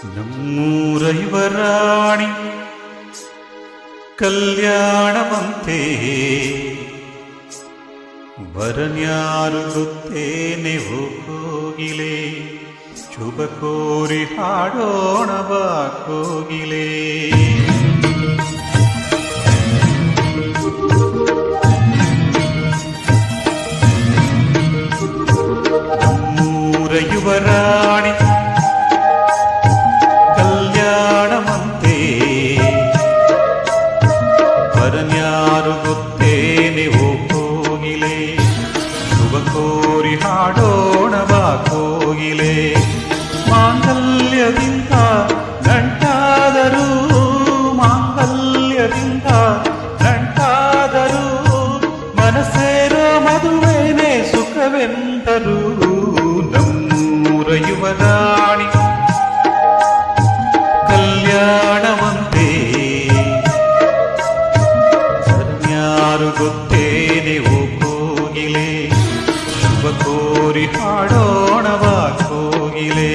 ನಮ್ಮೂರ ಯುವರಾಣಿ ಕಲ್ಯಾಣವಂತೆ ವರನ್ಯಾರು ಗೊತ್ತೇನೆ ಹೋಗಿಲೆ ಶುಭ ಕೋರಿ ಹಾಡೋಣ ಬಾ ಕೋಗಿಲೆ. ನಮ್ಮೂರ ಯುವರಾಣಿ ಕಲ್ಯಾಣವಂತೆ ವರನ್ಯಾರು ಗೊತ್ತೇನೆ ಹೋಗಿಲೆ ಶುಭ ಕೋರಿ ಹಾಡೋಣ ಬಾ ಕೋಗಿಲೆ. ಮಾಂಗಲ್ಯದಿಂದ ನಂಟಾದರೂ ಮಾಂಗಲ್ಯದಿಂದ ನಂಟಾದರೂ ಮನಸ್ಸೇರೋ ಮದುವೆನೇ ಸುಖವೆಂದರು. ನಮ್ಮೂರ ಯುವರಾಣಿ ಕಲ್ಯಾಣವಂತೆ ವರನ್ಯಾರು ಗೊತ್ತೇನೆ ಹೋಗಿಲೆ ಶುಭ ಕೋರಿ ಹಾಡೋಣ ಬಾ ಕೋಗಿಲೆ.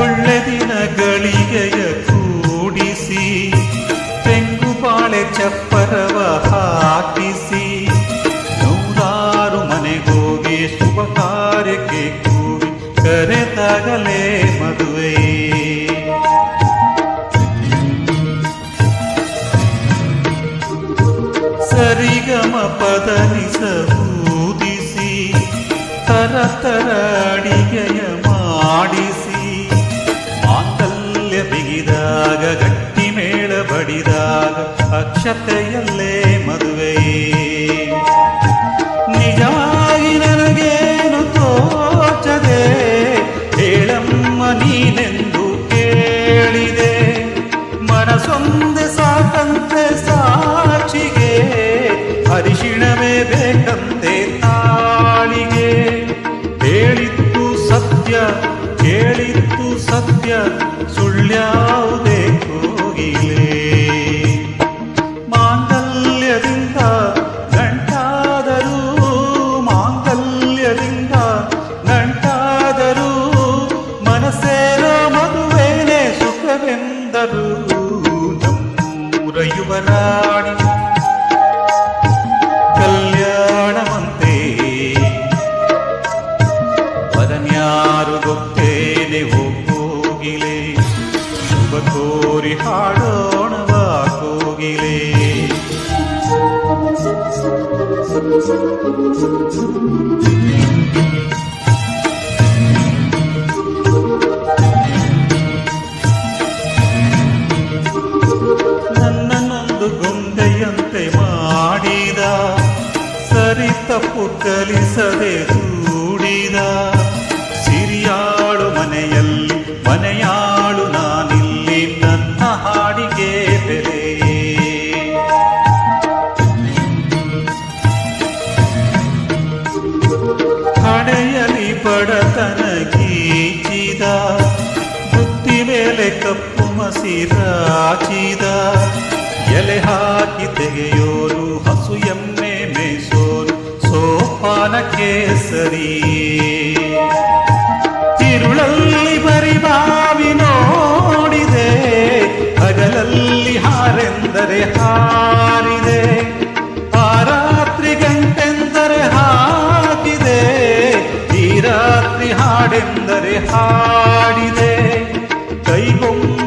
ಒಳ್ಳೆ ದಿನಗಳಿಗೆಯ ಕೂಡಿಸಿ ತೆಂಗು ಬಾಳೆ ಚಪ್ಪರವ ಹಾಕಿಸಿ ನೂರಾರು ಮನೆಗೋಗಿ ಶುಭ ಕಾರ್ಯಕ್ಕೆ ಕೂಡಿ ಕರೆದಾಗಲೇ ಮದುವೆ. ಸರಿಗಮ ಪದನಿಸ ಊದಿಸಿ ತರತರ ಅಡಿಗೆಯ ಮಾಡಿಸಿ ಮಾಂಗಲ್ಯ ಬಿಗಿದಾಗ ಗಟ್ಟಿ ಮೇಳ ಬಡಿದಾಗ ಅಕ್ಷತೆಯಲ್ಲೇ ಮದುವೆ. ನಿಜವಾಗಿ ನನಗೇನು ತೋಚದೆ ಹೇಳಮ್ಮ ನೀನೆಂದು ಕೇಳಿದೆ. ಮನಸೊಂದೆ ಸಾಕಂತೆ ಸಾಕ್ಷಿಗೆ ಅರಿಶಿಣವೇ ಬೇಕಂತೆ ತಾಳಿಗೆ. ಹೇಳಿದ್ದು ಸತ್ಯ ಕೇಳಿದ್ದು ಸತ್ಯ ಸುಳ್ಳ್ಯಾವುದೇ ಕೋಗಿಲೆ. ಮಾಂಗಲ್ಯದಿಂದ ನಂಟಾದರೂ ಮಾಂಗಲ್ಯದಿಂದ ನಂಟಾದರೂ ಮನಸ್ಸೇರೋ ಮದುವೆನೇ ಸುಖವೆಂದರು. ನಮ್ಮೂರ ಯುವರಾಣಿ ಕಲ್ಯಾಣವಂತೆ ವರನ್ಯಾರು ಗೊತ್ತೇನೆ ಹೋಗಿಲೆ ಶುಭ ಕೋರಿ ಹಾಡೋಣ ಬಾ ಕೋಗಿಲೆ. ನನ್ನನ್ನೊಂದು ಗೊಂಬೆಯಂತೆ ಮಾಡಿದ ಸರಿ ತಪ್ಪು ಕಲಿಸದೆ ದೂಡಿದ ಸಿರಿಯಾಳು ಮನೆಯಲ್ಲಿ ಮನೆಯಾಳು ನಾನಿಲ್ಲಿ ನನ್ನ ಹಾಡಿಗೆ ಬೆಲೆ. ಹಣೆಯಲಿ ಬಡತನ ಗೀಚಿದ ಬುತ್ತಿ ಮೇಲೆ ಕಪ್ಪು ಮಸಿರಾಚಿದ ಎಲೆ ಹಾಕಿ ತೆಗೆಯೋರು ಹಸು ಎಮ್ಮೆ ಮೇಸೋರು ಸೋಪಾನಕ್ಕೆ ಸರಿ. ತಿರುಳಲ್ಲಿ ಬರಿಬಾವಿ ನೋಡಿದೆ ಹಗಲಲ್ಲಿ ಹಾರೆಂದರೆ ಹಾರಿದೆ. ಆ ರಾತ್ರಿ ಗಂಟೆಂದರೆ ಹಾಕಿದೆ ಈ ರಾತ್ರಿ ಹಾಡೆಂದರೆ ಹಾಡಿದೆ. ಕೈಗೊಂಬ